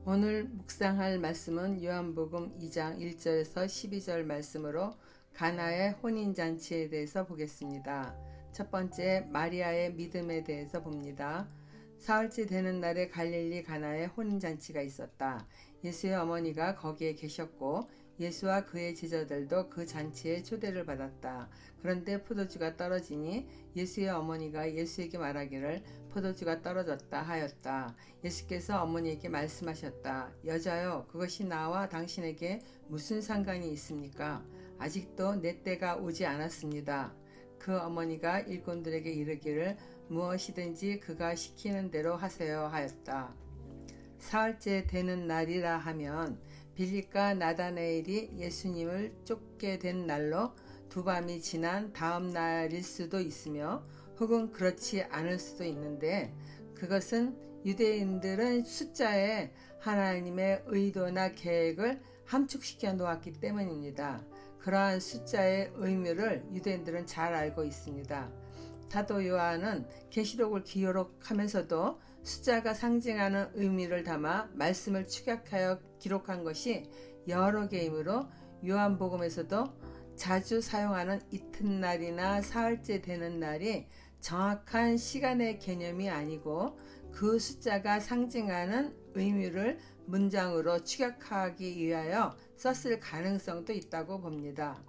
오늘 묵상할 말씀은 요한복음 2장 1절에서 12절 말씀으로 가나의 혼인잔치에 대해서 보겠습니다. 첫 번째, 마리아의 믿음에 대해서 봅니다. 사흘째 되는 날에 갈릴리 가나에 혼인잔치가 있었다. 예수의 어머니가 거기에 계셨고 예수와 그의 제자들도 그 잔치에 초대를 받았다. 그런데 포도주가 떨어지니 예수의 어머니가 예수에게 말하기를 포도주가 떨어졌다 하였다. 예수께서 어머니에게 말씀하셨다. 여자여, 그것이 나와 당신에게 무슨 상관이 있습니까? 아직도 내 때가 오지 않았습니다. 그 어머니가 일꾼들에게 이르기를 무엇이든지 그가 시키는 대로 하세요 하였다. 사흘째 되는 날이라 하면 빌립과 나다나엘이 예수님을 쫓게 된 날로 두 밤이 지난 다음 날일 수도 있으며 혹은 그렇지 않을 수도 있는데, 그것은 유대인들은 숫자에 하나님의 의도나 계획을 함축시켜 놓았기 때문입니다. 그러한 숫자의 의미를 유대인들은 잘 알고 있습니다. 사도 요한은 계시록을 기록하면서도 숫자가 상징하는 의미를 담아 말씀을 축약하여 기록한 것이 여러 개이므로 요한복음에서도 자주 사용하는 이튿날이나 사흘째 되는 날이 정확한 시간의 개념이 아니고 그 숫자가 상징하는 의미를 문장으로 축약하기 위하여 썼을 가능성도 있다고 봅니다.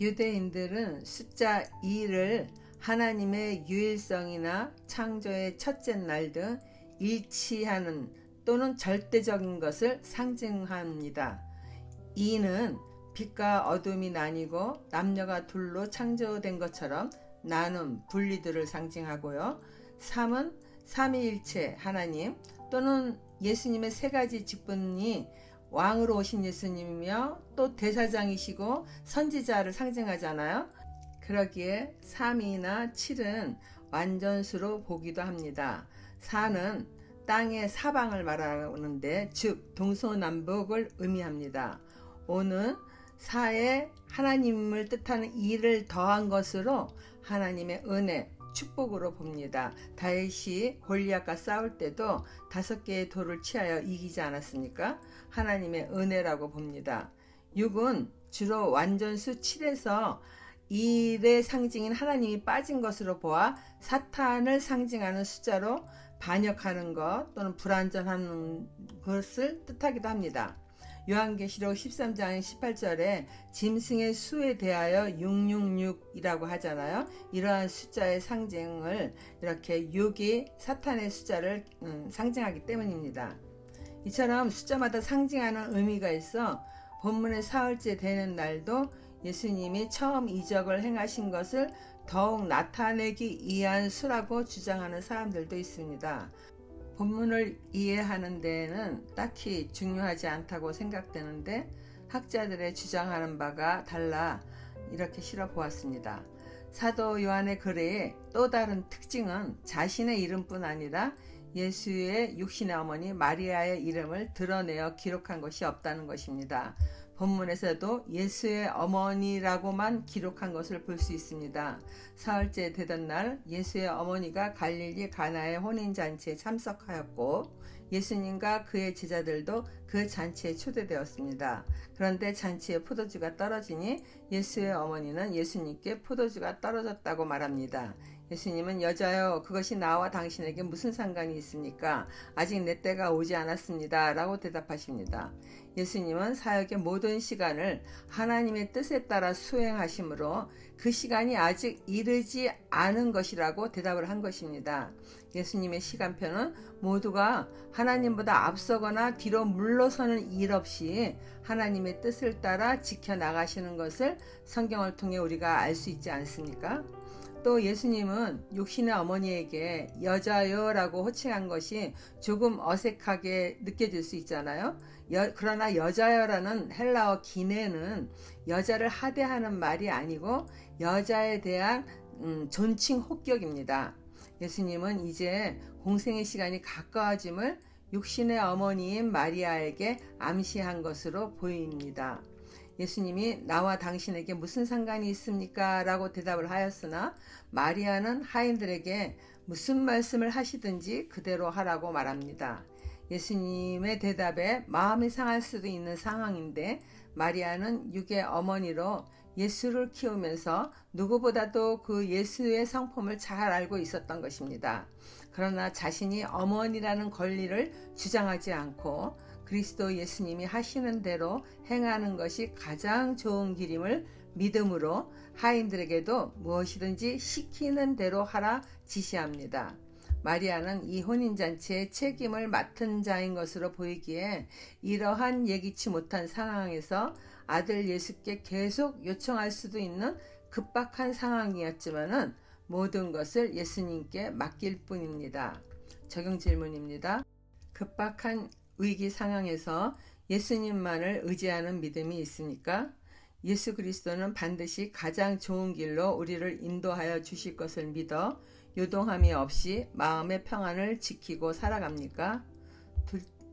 유대인들은 숫자 2를 하나님의 유일성이나 창조의 첫째 날 등 일치하는 또는 절대적인 것을 상징합니다. 2는 빛과 어둠이 나뉘고 남녀가 둘로 창조된 것처럼 나눔, 분리들을 상징하고요. 3은 삼위일체 하나님 또는 예수님의 세 가지 직분이 왕으로 오신 예수님이며 또 대사장이시고 선지자를 상징하잖아요. 그러기에 3이나 7은 완전수로 보기도 합니다. 4는 땅의 사방을 말하는데 즉 동서남북을 의미합니다. 5는 4에 하나님을 뜻하는 2를 더한 것으로 하나님의 은혜, 축복으로 봅니다. 다윗이 골리앗과 싸울 때도 5개의 돌을 취하여 이기지 않았습니까? 하나님의 은혜라고 봅니다. 6은 주로 완전수 7에서 1의 상징인 하나님이 빠진 것으로 보아 사탄을 상징하는 숫자로 반역하는 것 또는 불완전한 것을 뜻하기도 합니다. 요한계시록 13장 18절에 짐승의 수에 대하여 666이라고 하잖아요. 이러한 숫자의 상징을 이렇게 6이 사탄의 숫자를 상징하기 때문입니다. 이처럼 숫자마다 상징하는 의미가 있어 본문의 사흘째 되는 날도 예수님이 처음 이적을 행하신 것을 더욱 나타내기 위한 수라고 주장하는 사람들도 있습니다. 본문을 이해하는 데에는 딱히 중요하지 않다고 생각되는데 학자들의 주장하는 바가 달라 이렇게 실어 보았습니다. 사도 요한의 글의 또 다른 특징은 자신의 이름뿐 아니라 예수의 육신의 어머니 마리아의 이름을 드러내어 기록한 것이 없다는 것입니다. 본문에서도 예수의 어머니라고만 기록한 것을 볼 수 있습니다. 사흘째 되던 날 예수의 어머니가 갈릴리 가나의 혼인잔치에 참석하였고 예수님과 그의 제자들도 그 잔치에 초대되었습니다. 그런데 잔치에 포도주가 떨어지니 예수의 어머니는 예수님께 포도주가 떨어졌다고 말합니다. 예수님은 여자여, 그것이 나와 당신에게 무슨 상관이 있습니까? 아직 내 때가 오지 않았습니다 라고 대답하십니다. 예수님은 사역의 모든 시간을 하나님의 뜻에 따라 수행하시므로 그 시간이 아직 이르지 않은 것이라고 대답을 한 것입니다. 예수님의 시간표는 모두가 하나님보다 앞서거나 뒤로 물러서는 일 없이 하나님의 뜻을 따라 지켜나가시는 것을 성경을 통해 우리가 알 수 있지 않습니까? 또 예수님은 육신의 어머니에게 여자여 라고 호칭한 것이 조금 어색하게 느껴질 수 있잖아요. 그러나 여자여라는 헬라어 기네는 여자를 하대하는 말이 아니고 여자에 대한 존칭 호격입니다. 예수님은 이제 공생의 시간이 가까워짐을 육신의 어머니인 마리아에게 암시한 것으로 보입니다. 예수님이 나와 당신에게 무슨 상관이 있습니까? 라고 대답을 하였으나 마리아는 하인들에게 무슨 말씀을 하시든지 그대로 하라고 말합니다. 예수님의 대답에 마음이 상할 수도 있는 상황인데 마리아는 육의 어머니로 예수를 키우면서 누구보다도 그 예수의 성품을 잘 알고 있었던 것입니다. 그러나 자신이 어머니라는 권리를 주장하지 않고 그리스도 예수님이 하시는 대로 행하는 것이 가장 좋은 길임을 믿음으로 하인들에게도 무엇이든지 시키는 대로 하라 지시합니다. 마리아는 이 혼인잔치의 책임을 맡은 자인 것으로 보이기에 이러한 예기치 못한 상황에서 아들 예수께 계속 요청할 수도 있는 급박한 상황이었지만은 모든 것을 예수님께 맡길 뿐입니다. 적용 질문입니다. 급박한 위기 상황에서 예수님만을 의지하는 믿음이 있습니까? 예수 그리스도는 반드시 가장 좋은 길로 우리를 인도하여 주실 것을 믿어 요동함이 없이 마음의 평안을 지키고 살아갑니까?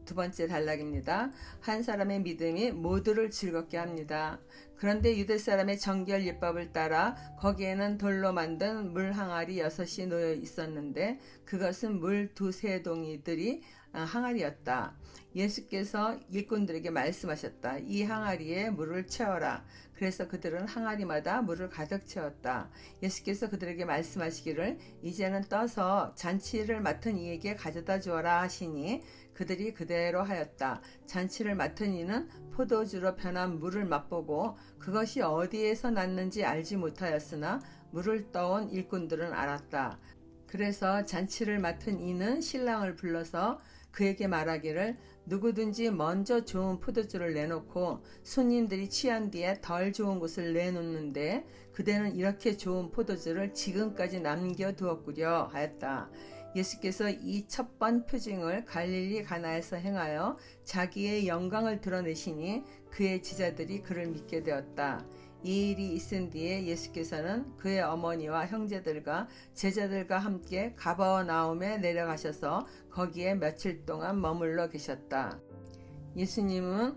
두 번째 단락입니다. 한 사람의 믿음이 모두를 즐겁게 합니다. 그런데 유대 사람의 정결 예법을 따라 거기에는 돌로 만든 물 항아리 6이 놓여 있었는데 그것은 물 두세 동이들이 항아리였다. 예수께서 일꾼들에게 말씀하셨다. 이 항아리에 물을 채워라. 그래서 그들은 항아리마다 물을 가득 채웠다. 예수께서 그들에게 말씀하시기를 이제는 떠서 잔치를 맡은 이에게 가져다 주어라 하시니 그들이 그대로 하였다. 잔치를 맡은 이는 포도주로 변한 물을 맛보고 그것이 어디에서 났는지 알지 못하였으나 물을 떠온 일꾼들은 알았다. 그래서 잔치를 맡은 이는 신랑을 불러서 그에게 말하기를 누구든지 먼저 좋은 포도주를 내놓고 손님들이 취한 뒤에 덜 좋은 것을 내놓는데 그대는 이렇게 좋은 포도주를 지금까지 남겨두었구려 하였다. 예수께서 이 첫 번 표징을 갈릴리 가나에서 행하여 자기의 영광을 드러내시니 그의 제자들이 그를 믿게 되었다. 이 일이 있은 뒤에 예수께서는 그의 어머니와 형제들과 제자들과 함께 가버나움에 내려가셔서 거기에 며칠 동안 머물러 계셨다. 예수님은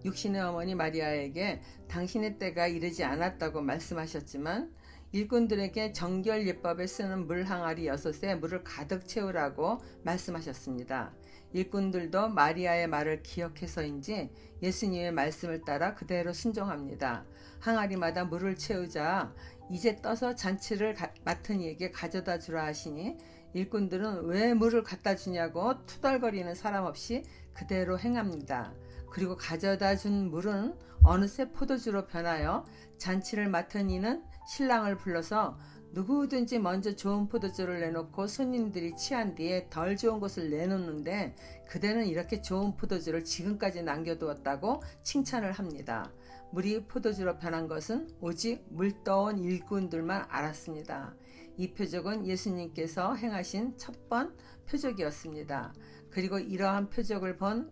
육신의 어머니 마리아에게 당신의 때가 이르지 않았다고 말씀하셨지만 일꾼들에게 정결 예법에 쓰는 물 항아리 6에 물을 가득 채우라고 말씀하셨습니다. 일꾼들도 마리아의 말을 기억해서인지 예수님의 말씀을 따라 그대로 순종합니다. 항아리마다 물을 채우자 이제 떠서 잔치를 맡은 이에게 가져다 주라 하시니 일꾼들은 왜 물을 갖다 주냐고 투덜거리는 사람 없이 그대로 행합니다. 그리고 가져다 준 물은 어느새 포도주로 변하여 잔치를 맡은 이는 신랑을 불러서 누구든지 먼저 좋은 포도주를 내놓고 손님들이 취한 뒤에 덜 좋은 것을 내놓는데 그대는 이렇게 좋은 포도주를 지금까지 남겨두었다고 칭찬을 합니다. 물이 포도주로 변한 것은 오직 물 떠온 일꾼들만 알았습니다. 이 표적은 예수님께서 행하신 첫 번 표적이었습니다. 그리고 이러한 표적을 본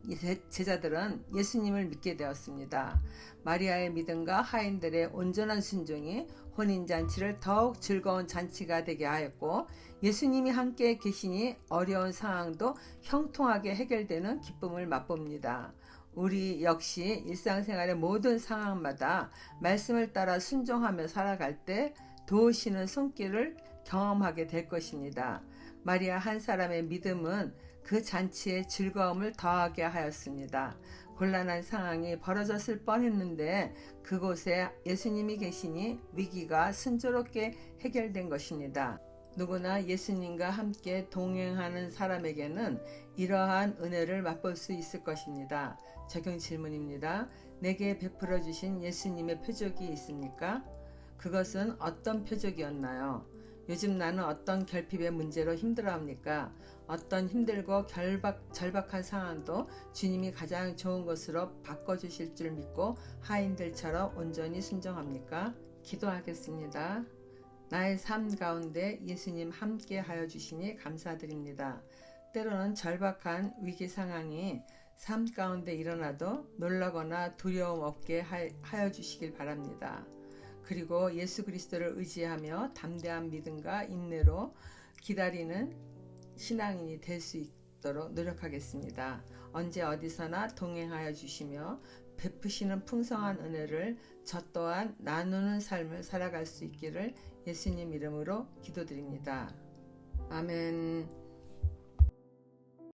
제자들은 예수님을 믿게 되었습니다. 마리아의 믿음과 하인들의 온전한 순종이 혼인잔치를 더욱 즐거운 잔치가 되게 하였고 예수님이 함께 계시니 어려운 상황도 형통하게 해결되는 기쁨을 맛봅니다. 우리 역시 일상생활의 모든 상황마다 말씀을 따라 순종하며 살아갈 때 도우시는 손길을 경험하게 될 것입니다. 마리아 한 사람의 믿음은 그 잔치에 즐거움을 더하게 하였습니다. 곤란한 상황이 벌어졌을 뻔했는데 그곳에 예수님이 계시니 위기가 순조롭게 해결된 것입니다. 누구나 예수님과 함께 동행하는 사람에게는 이러한 은혜를 맛볼 수 있을 것입니다. 적용 질문입니다. 내게 베풀어 주신 예수님의 표적이 있습니까? 그것은 어떤 표적이었나요? 요즘 나는 어떤 결핍의 문제로 힘들어합니까? 어떤 힘들고 절박한 상황도 주님이 가장 좋은 것으로 바꿔주실 줄 믿고 하인들처럼 온전히 순종합니까? 기도하겠습니다. 나의 삶 가운데 예수님 함께 하여 주시니 감사드립니다. 때로는 절박한 위기 상황이 삶 가운데 일어나도 놀라거나 두려움 없게 하여 주시길 바랍니다. 그리고 예수 그리스도를 의지하며 담대한 믿음과 인내로 기다리는 신앙인이 될 수 있도록 노력하겠습니다. 언제 어디서나 동행하여 주시며 베푸시는 풍성한 은혜를 저 또한 나누는 삶을 살아갈 수 있기를 예수님 이름으로 기도드립니다. 아멘.